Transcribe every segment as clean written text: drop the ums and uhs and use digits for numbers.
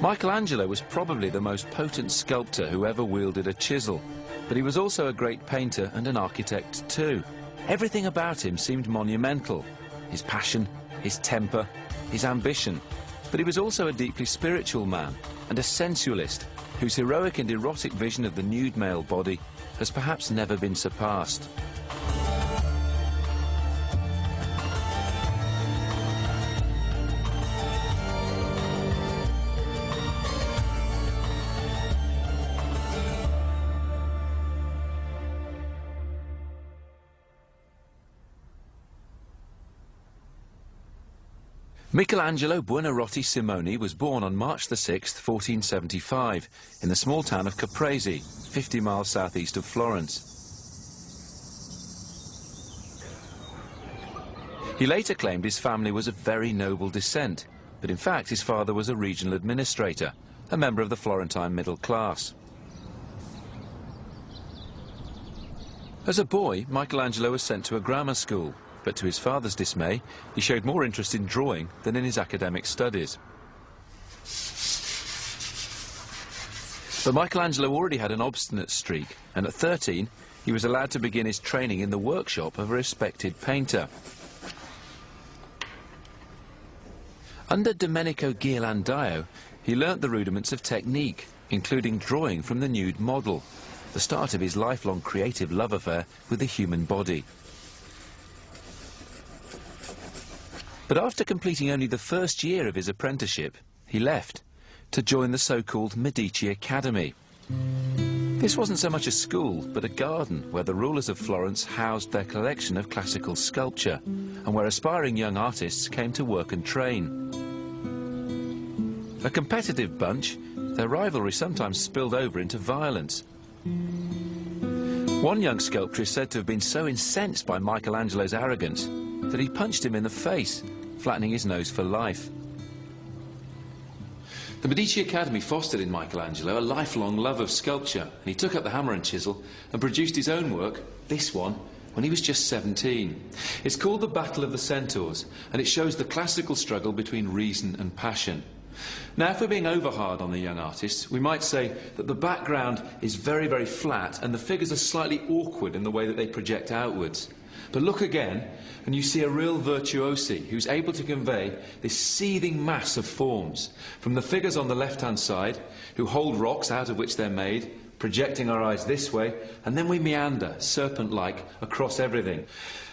Michelangelo was probably the most potent sculptor who ever wielded a chisel, but he was also a great painter and an architect too. Everything about him seemed monumental: his passion, his temper, his ambition. But he was also a deeply spiritual man and a sensualist whose heroic and erotic vision of the nude male body has perhaps never been surpassed. Michelangelo Buonarroti Simoni was born on March the 6th, 1475, in the small town of Caprese, 50 miles southeast of Florence. He later claimed his family was of very noble descent, but in fact his father was a regional administrator, a member of the Florentine middle class. As a boy, Michelangelo was sent to a grammar school, but to his father's dismay, he showed more interest in drawing than in his academic studies. But Michelangelo already had an obstinate streak, and at 13, he was allowed to begin his training in the workshop of a respected painter. Under Domenico Ghirlandaio, he learnt the rudiments of technique, including drawing from the nude model, the start of his lifelong creative love affair with the human body. But after completing only the first year of his apprenticeship, he left to join the so-called Medici Academy. This wasn't so much a school, but a garden where the rulers of Florence housed their collection of classical sculpture, and where aspiring young artists came to work and train. A competitive bunch, their rivalry sometimes spilled over into violence. One young sculptor is said to have been so incensed by Michelangelo's arrogance that he punched him in the face, flattening his nose for life. The Medici Academy fostered in Michelangelo a lifelong love of sculpture, and he took up the hammer and chisel and produced his own work, this one, when he was just 17. It's called The Battle of the Centaurs, and it shows the classical struggle between reason and passion. Now, if we're being over-hard on the young artists, we might say that the background is very, very flat and the figures are slightly awkward in the way that they project outwards. But look again, and you see a real virtuosi who's able to convey this seething mass of forms, from the figures on the left-hand side, who hold rocks out of which they're made, projecting our eyes this way, and then we meander, serpent-like, across everything.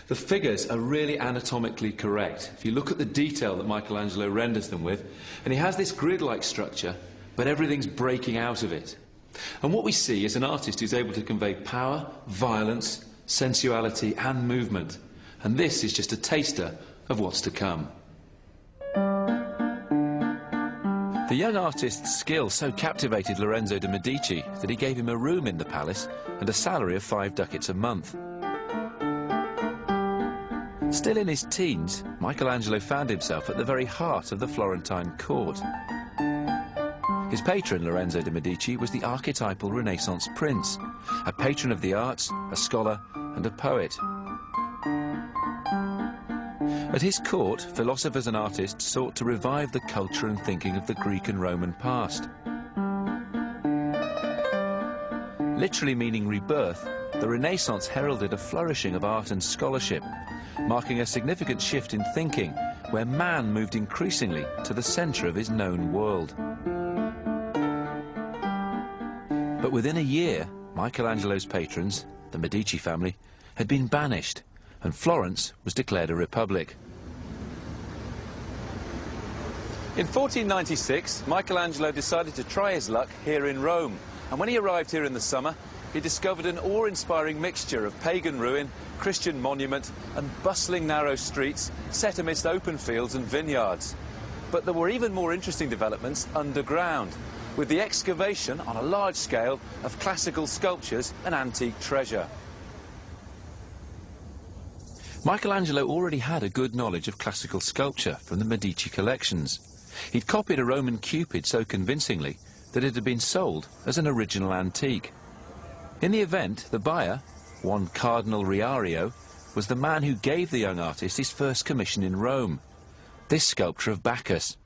The figures are really anatomically correct. If you look at the detail that Michelangelo renders them with, and he has this grid-like structure, but everything's breaking out of it. And what we see is an artist who's able to convey power, violence, sensuality and movement. And this is just a taster of what's to come. The young artist's skill so captivated Lorenzo de' Medici that he gave him a room in the palace and a salary of 5 ducats a month. Still in his teens, Michelangelo found himself at the very heart of the Florentine court. His patron, Lorenzo de' Medici, was the archetypal Renaissance prince, a patron of the arts, a scholar and a poet. At his court, philosophers and artists sought to revive the culture and thinking of the Greek and Roman past. Literally meaning rebirth, the Renaissance heralded a flourishing of art and scholarship, marking a significant shift in thinking, where man moved increasingly to the centre of his known world. But within a year, Michelangelo's patrons, the Medici family, had been banished, and Florence was declared a republic. In 1496, Michelangelo decided to try his luck here in Rome, and when he arrived here in the summer, he discovered an awe-inspiring mixture of pagan ruin, Christian monument, and bustling narrow streets set amidst open fields and vineyards. But there were even more interesting developments underground, with the excavation on a large scale of classical sculptures and antique treasure. Michelangelo already had a good knowledge of classical sculpture from the Medici collections. He'd copied a Roman Cupid so convincingly that it had been sold as an original antique. In the event, the buyer, one Cardinal Riario, was the man who gave the young artist his first commission in Rome, this sculpture of Bacchus.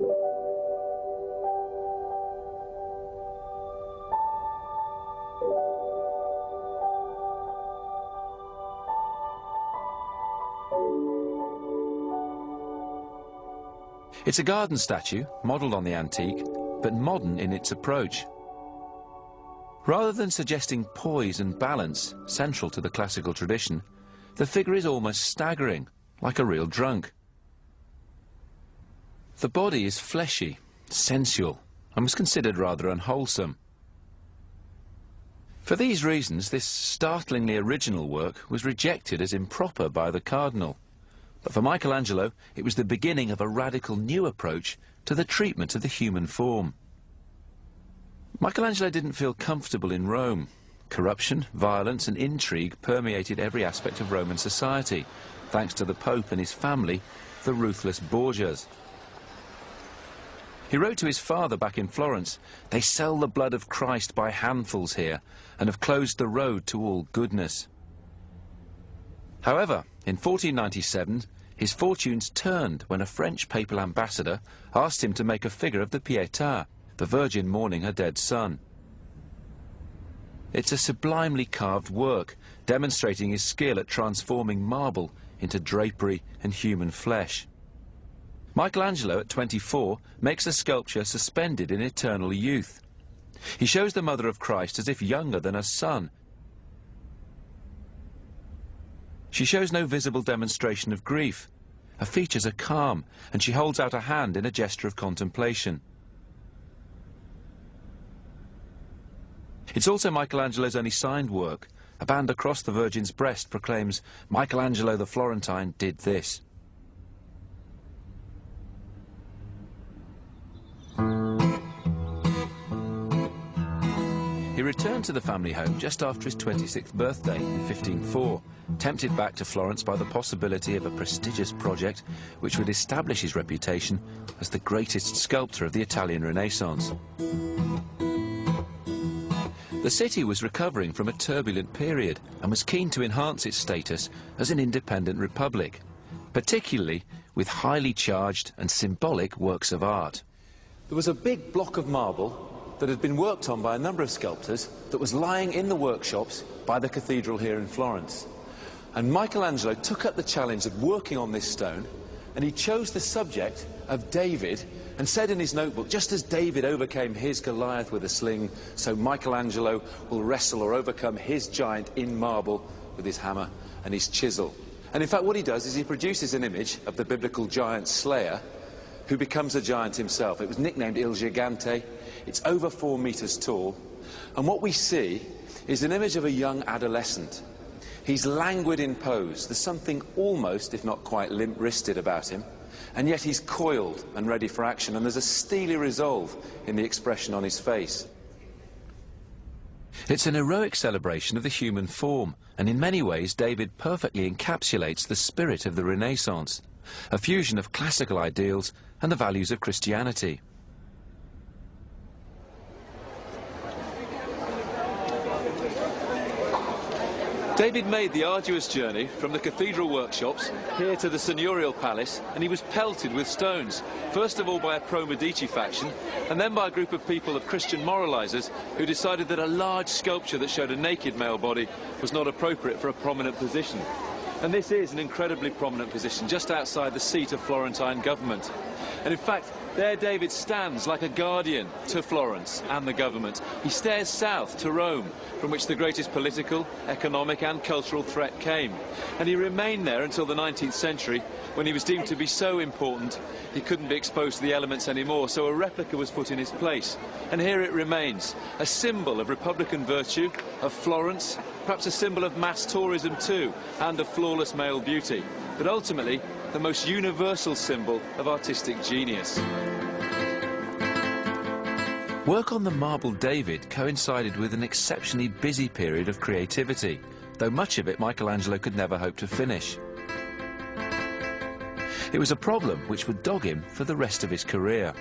It's a garden statue, modelled on the antique, but modern in its approach. Rather than suggesting poise and balance, central to the classical tradition, the figure is almost staggering, like a real drunk. The body is fleshy, sensual, and was considered rather unwholesome. For these reasons, this startlingly original work was rejected as improper by the cardinal. But for Michelangelo, it was the beginning of a radical new approach to the treatment of the human form. Michelangelo didn't feel comfortable in Rome. Corruption, violence and intrigue permeated every aspect of Roman society, thanks to the Pope and his family, the ruthless Borgias. He wrote to his father back in Florence, "They sell the blood of Christ by handfuls here, and have closed the road to all goodness." However, in 1497, his fortunes turned when a French papal ambassador asked him to make a figure of the Pietà, the Virgin mourning her dead son. It's a sublimely carved work, demonstrating his skill at transforming marble into drapery and human flesh. Michelangelo, at 24, makes a sculpture suspended in eternal youth. He shows the Mother of Christ as if younger than her son. She shows no visible demonstration of grief. Her features are calm, and she holds out a hand in a gesture of contemplation. It's also Michelangelo's only signed work. A band across the Virgin's breast proclaims, "Michelangelo the Florentine did this." He returned to the family home just after his 26th birthday in 1504, tempted back to Florence by the possibility of a prestigious project which would establish his reputation as the greatest sculptor of the Italian Renaissance. The city was recovering from a turbulent period and was keen to enhance its status as an independent republic, particularly with highly charged and symbolic works of art. There was a big block of marble that had been worked on by a number of sculptors that was lying in the workshops by the cathedral here in Florence. And Michelangelo took up the challenge of working on this stone, and he chose the subject of David and said in his notebook, just as David overcame his Goliath with a sling, so Michelangelo will wrestle or overcome his giant in marble with his hammer and his chisel. And in fact what he does is he produces an image of the biblical giant slayer who becomes a giant himself. It was nicknamed Il Gigante. It's over 4 meters tall. And what we see is an image of a young adolescent. He's languid in pose. There's something almost, if not quite, limp-wristed about him. And yet he's coiled and ready for action. And there's a steely resolve in the expression on his face. It's an heroic celebration of the human form. And in many ways, David perfectly encapsulates the spirit of the Renaissance. A fusion of classical ideals and the values of Christianity. David made the arduous journey from the cathedral workshops here to the seigneurial palace, and he was pelted with stones, first of all by a pro-Medici faction, and then by a group of people of Christian moralizers who decided that a large sculpture that showed a naked male body was not appropriate for a prominent position. And this is an incredibly prominent position, just outside the seat of Florentine government. And in fact, there David stands like a guardian to Florence and the government. He stares south to Rome, from which the greatest political, economic and cultural threat came. And he remained there until the 19th century, when he was deemed to be so important he couldn't be exposed to the elements anymore, so a replica was put in his place. And here it remains, a symbol of republican virtue, of Florence, perhaps a symbol of mass tourism too, and of flawless male beauty, but ultimately the most universal symbol of artistic genius. Work on the marble David coincided with an exceptionally busy period of creativity, though much of it Michelangelo could never hope to finish. It was a problem which would dog him for the rest of his career.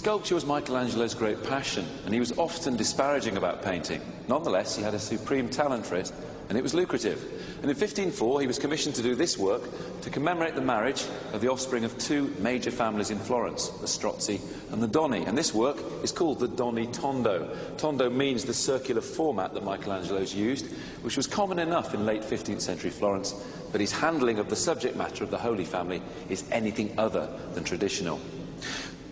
Sculpture was Michelangelo's great passion, and he was often disparaging about painting. Nonetheless, he had a supreme talent for it, and it was lucrative. And in 1504, he was commissioned to do this work to commemorate the marriage of the offspring of two major families in Florence, the Strozzi and the Doni. And this work is called the Doni Tondo. Tondo means the circular format that Michelangelo's used, which was common enough in late 15th century Florence, but his handling of the subject matter of the Holy Family is anything other than traditional.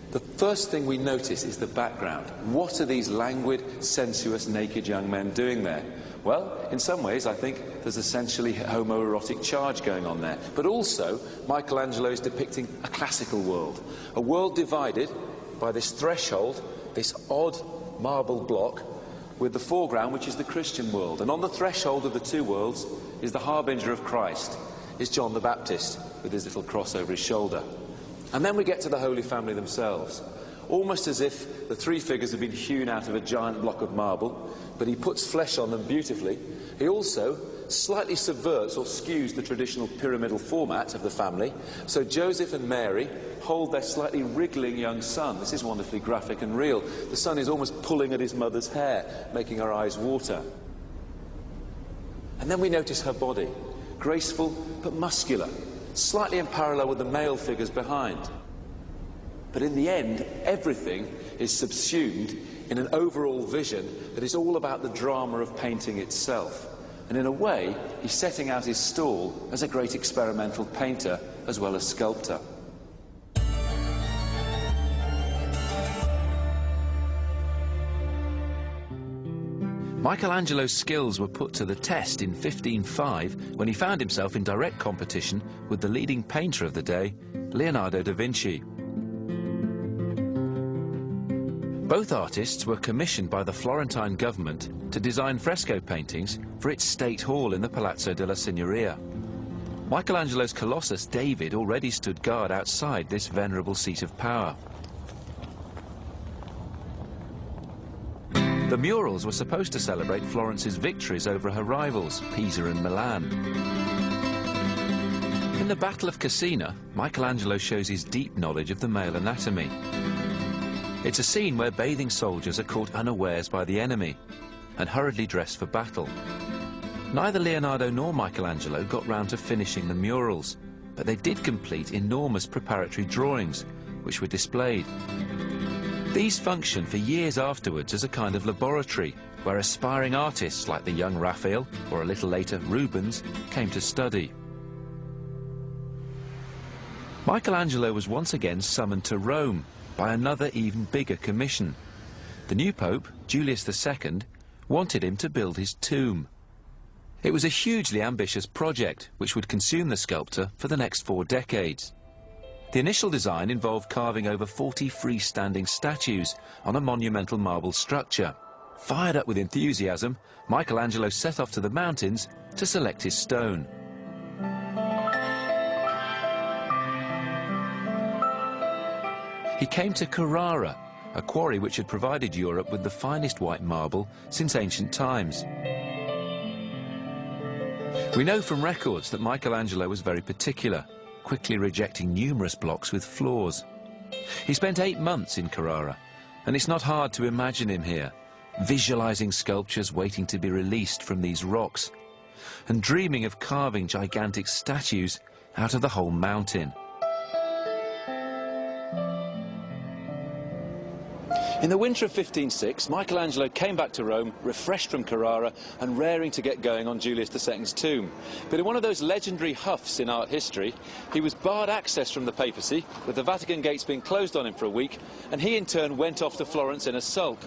The first thing we notice is the background. What are these languid, sensuous, naked young men doing there? Well, in some ways, I think there's essentially a homoerotic charge going on there. But also, Michelangelo is depicting a classical world. A world divided by this threshold, this odd marble block, with the foreground, which is the Christian world. And on the threshold of the two worlds is the harbinger of Christ, is John the Baptist, with his little cross over his shoulder. And then we get to the Holy Family themselves, almost as if the three figures have been hewn out of a giant block of marble, but he puts flesh on them beautifully. He also slightly subverts or skews the traditional pyramidal format of the family. So Joseph and Mary hold their slightly wriggling young son. This is wonderfully graphic and real. The son is almost pulling at his mother's hair, making her eyes water. And then we notice her body, graceful but muscular, slightly in parallel with the male figures behind. But in the end, everything is subsumed in an overall vision that is all about the drama of painting itself. And in a way, he's setting out his stall as a great experimental painter as well as sculptor. Michelangelo's skills were put to the test in 1505 when he found himself in direct competition with the leading painter of the day, Leonardo da Vinci. Both artists were commissioned by the Florentine government to design fresco paintings for its state hall in the Palazzo della Signoria. Michelangelo's Colossus David already stood guard outside this venerable seat of power. The murals were supposed to celebrate Florence's victories over her rivals, Pisa and Milan. In the Battle of Cassina, Michelangelo shows his deep knowledge of the male anatomy. It's a scene where bathing soldiers are caught unawares by the enemy and hurriedly dressed for battle. Neither Leonardo nor Michelangelo got round to finishing the murals, but they did complete enormous preparatory drawings, which were displayed. These functioned for years afterwards as a kind of laboratory, where aspiring artists like the young Raphael, or a little later Rubens, came to study. Michelangelo was once again summoned to Rome by another even bigger commission. The new Pope, Julius II, wanted him to build his tomb. It was a hugely ambitious project, which would consume the sculptor for the next 4 decades. The initial design involved carving over 40 freestanding statues on a monumental marble structure. Fired up with enthusiasm, Michelangelo set off to the mountains to select his stone. He came to Carrara, a quarry which had provided Europe with the finest white marble since ancient times. We know from records that Michelangelo was very particular, quickly rejecting numerous blocks with flaws. He spent 8 months in Carrara, and it's not hard to imagine him here, visualizing sculptures waiting to be released from these rocks, and dreaming of carving gigantic statues out of the whole mountain. In the winter of 1506, Michelangelo came back to Rome, refreshed from Carrara and raring to get going on Julius II's tomb. But in one of those legendary huffs in art history, he was barred access from the papacy, with the Vatican gates being closed on him for a week, and he in turn went off to Florence in a sulk.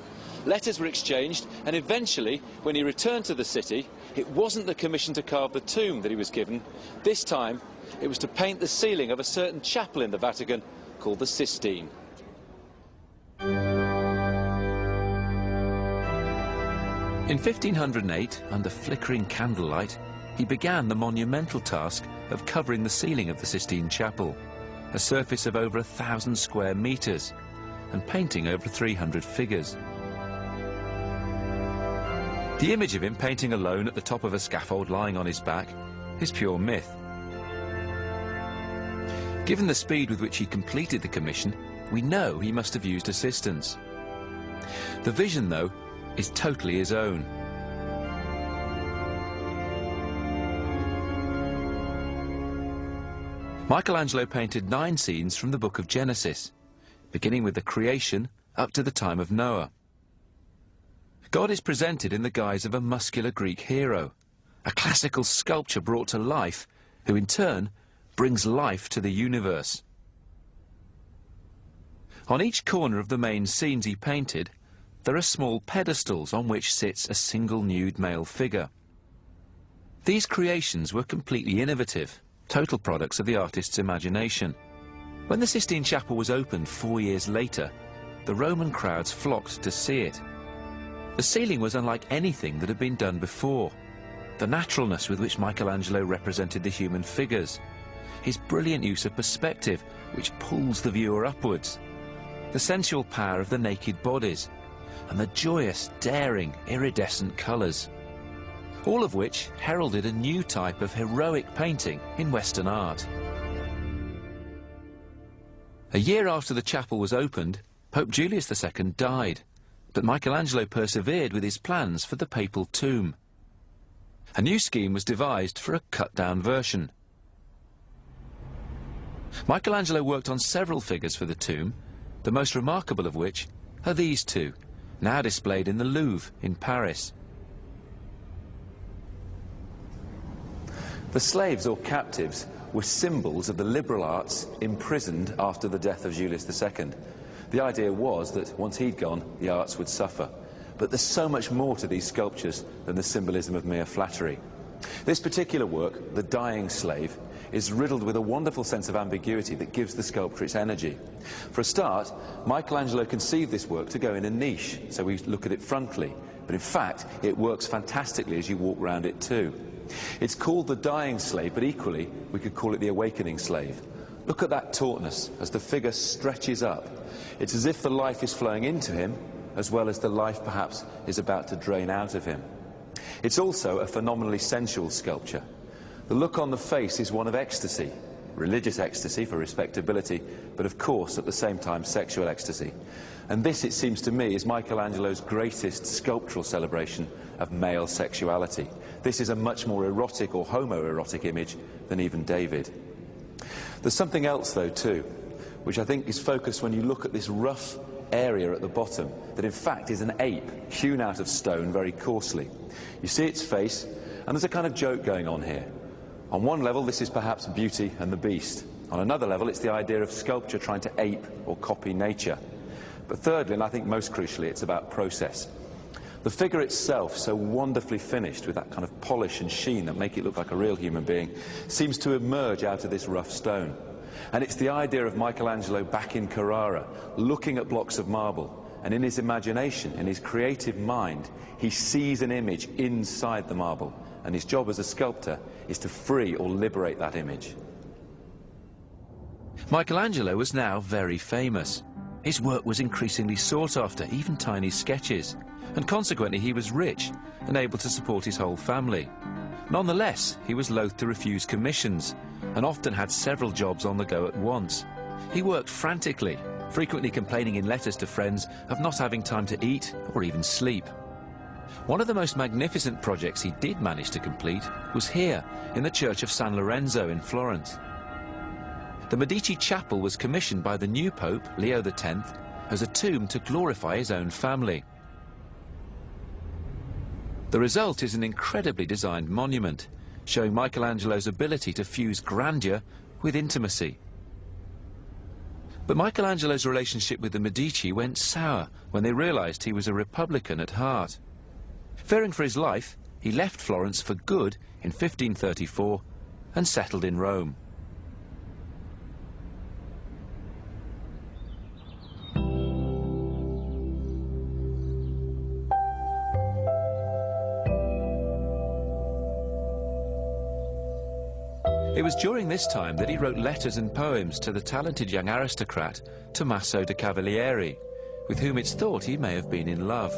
Letters were exchanged, and eventually, when he returned to the city, it wasn't the commission to carve the tomb that he was given. This time, it was to paint the ceiling of a certain chapel in the Vatican called the Sistine. In 1508, under flickering candlelight, he began the monumental task of covering the ceiling of the Sistine Chapel, a surface of over 1,000 square meters, and painting over 300 figures. The image of him painting alone at the top of a scaffold lying on his back is pure myth. Given the speed with which he completed the commission, we know he must have used assistance. The vision, though, is totally his own. Michelangelo painted 9 scenes from the book of Genesis, beginning with the creation up to the time of Noah. God is presented in the guise of a muscular Greek hero, a classical sculpture brought to life, who in turn brings life to the universe. On each corner of the main scenes he painted, there are small pedestals on which sits a single nude male figure. These creations were completely innovative, total products of the artist's imagination. When the Sistine Chapel was opened 4 years later, the Roman crowds flocked to see it. The ceiling was unlike anything that had been done before. The naturalness with which Michelangelo represented the human figures, his brilliant use of perspective, which pulls the viewer upwards, the sensual power of the naked bodies, and the joyous, daring, iridescent colours, all of which heralded a new type of heroic painting in Western art. A year after the chapel was opened, Pope Julius II died, but Michelangelo persevered with his plans for the papal tomb. A new scheme was devised for a cut-down version. Michelangelo worked on several figures for the tomb, the most remarkable of which are these 2, now displayed in the Louvre in Paris. The slaves or captives were symbols of the liberal arts imprisoned after the death of Julius II. The idea was that once he'd gone, the arts would suffer. But there's so much more to these sculptures than the symbolism of mere flattery. This particular work, The Dying Slave, is riddled with a wonderful sense of ambiguity that gives the sculpture its energy. For a start, Michelangelo conceived this work to go in a niche, so we look at it frontally. But in fact, it works fantastically as you walk round it too. It's called The Dying Slave, but equally, we could call it The Awakening Slave. Look at that tautness as the figure stretches up. It's as if the life is flowing into him, as well as the life perhaps is about to drain out of him. It's also a phenomenally sensual sculpture. The look on the face is one of ecstasy, religious ecstasy for respectability, but of course at the same time sexual ecstasy. And this, it seems to me, is Michelangelo's greatest sculptural celebration of male sexuality. This is a much more erotic or homoerotic image than even David. There's something else though too, which I think is focused when you look at this rough area at the bottom, that in fact is an ape hewn out of stone very coarsely. You see its face, and there's a kind of joke going on here. On one level, this is perhaps Beauty and the Beast. On another level, it's the idea of sculpture trying to ape or copy nature. But thirdly, and I think most crucially, it's about process. The figure itself, so wonderfully finished with that kind of polish and sheen that make it look like a real human being, seems to emerge out of this rough stone. And it's the idea of Michelangelo back in Carrara, looking at blocks of marble, and in his imagination, in his creative mind, he sees an image inside the marble, and his job as a sculptor is to free or liberate that image. Michelangelo was now very famous. His work was increasingly sought after, even tiny sketches, and consequently he was rich and able to support his whole family. Nonetheless, he was loath to refuse commissions, and often had several jobs on the go at once. He worked frantically, frequently complaining in letters to friends of not having time to eat or even sleep. One of the most magnificent projects he did manage to complete was here, in the church of San Lorenzo in Florence. The Medici Chapel was commissioned by the new Pope, Leo X, as a tomb to glorify his own family. The result is an incredibly designed monument, showing Michelangelo's ability to fuse grandeur with intimacy. But Michelangelo's relationship with the Medici went sour when they realized he was a Republican at heart. Fearing for his life, he left Florence for good in 1534 and settled in Rome. It was during this time that he wrote letters and poems to the talented young aristocrat Tommaso de Cavalieri, with whom it's thought he may have been in love.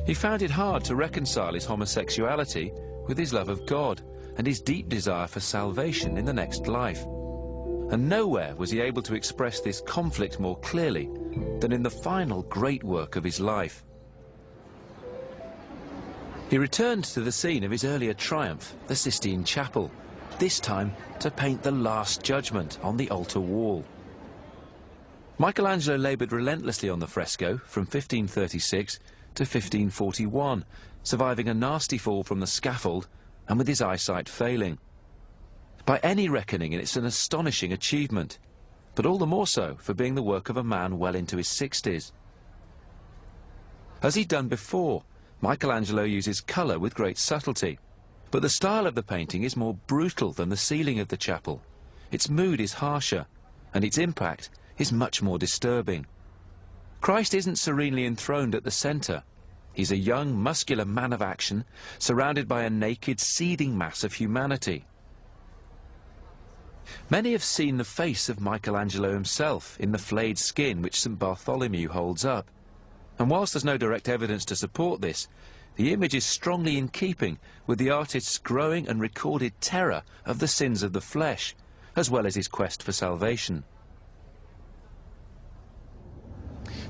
He found it hard to reconcile his homosexuality with his love of God and his deep desire for salvation in the next life. and nowhere was he able to express this conflict more clearly than in the final great work of his life. He returned to the scene of his earlier triumph, the Sistine Chapel, this time to paint the Last Judgment on the altar wall. Michelangelo laboured relentlessly on the fresco from 1536 to 1541, surviving a nasty fall from the scaffold and with his eyesight failing. By any reckoning, it's an astonishing achievement, but all the more so for being the work of a man well into his 60s. As he'd done before, Michelangelo uses colour with great subtlety, but the style of the painting is more brutal than the ceiling of the chapel. Its mood is harsher, and its impact is much more disturbing. Christ isn't serenely enthroned at the centre. He's a young, muscular man of action, surrounded by a naked, seething mass of humanity. Many have seen the face of Michelangelo himself in the flayed skin which St. Bartholomew holds up. And whilst there's no direct evidence to support this, the image is strongly in keeping with the artist's growing and recorded terror of the sins of the flesh, as well as his quest for salvation.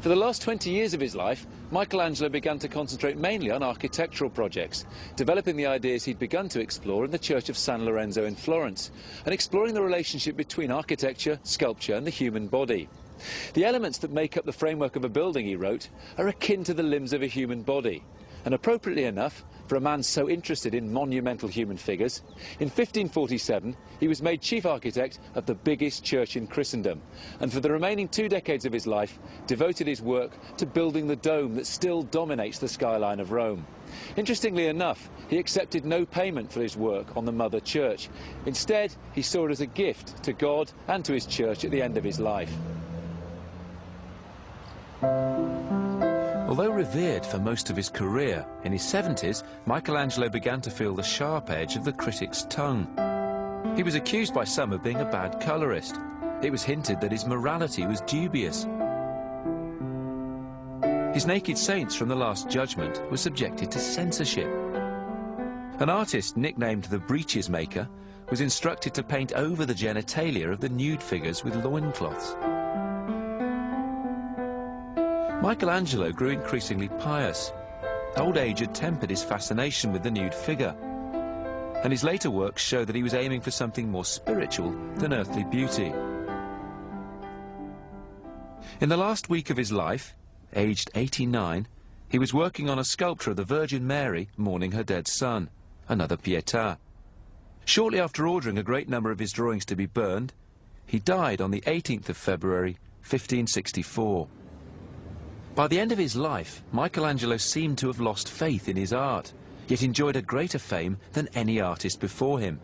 For the last 20 years of his life, Michelangelo began to concentrate mainly on architectural projects, developing the ideas he'd begun to explore in the Church of San Lorenzo in Florence, and exploring the relationship between architecture, sculpture and the human body. The elements that make up the framework of a building, he wrote, are akin to the limbs of a human body. And appropriately enough, for a man so interested in monumental human figures, in 1547 he was made chief architect of the biggest church in Christendom, and for the remaining 2 decades of his life devoted his work to building the dome that still dominates the skyline of Rome. Interestingly enough, he accepted no payment for his work on the Mother Church. Instead, he saw it as a gift to God and to his church at the end of his life. Although revered for most of his career, in his 70s, Michelangelo began to feel the sharp edge of the critic's tongue. He was accused by some of being a bad colourist. It was hinted that his morality was dubious. His naked saints from the Last Judgment were subjected to censorship. An artist nicknamed the Breeches Maker was instructed to paint over the genitalia of the nude figures with loincloths. Michelangelo grew increasingly pious. Old age had tempered his fascination with the nude figure, and his later works show that he was aiming for something more spiritual than earthly beauty. In the last week of his life, aged 89, he was working on a sculpture of the Virgin Mary mourning her dead son, another Pietà. Shortly after ordering a great number of his drawings to be burned, he died on the 18th of February, 1564. By the end of his life, Michelangelo seemed to have lost faith in his art, yet enjoyed a greater fame than any artist before him.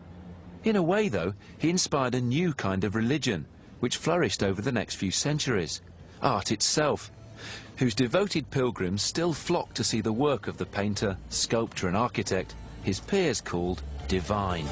In a way, though, he inspired a new kind of religion, which flourished over the next few centuries, art itself, whose devoted pilgrims still flock to see the work of the painter, sculptor and architect his peers called divine.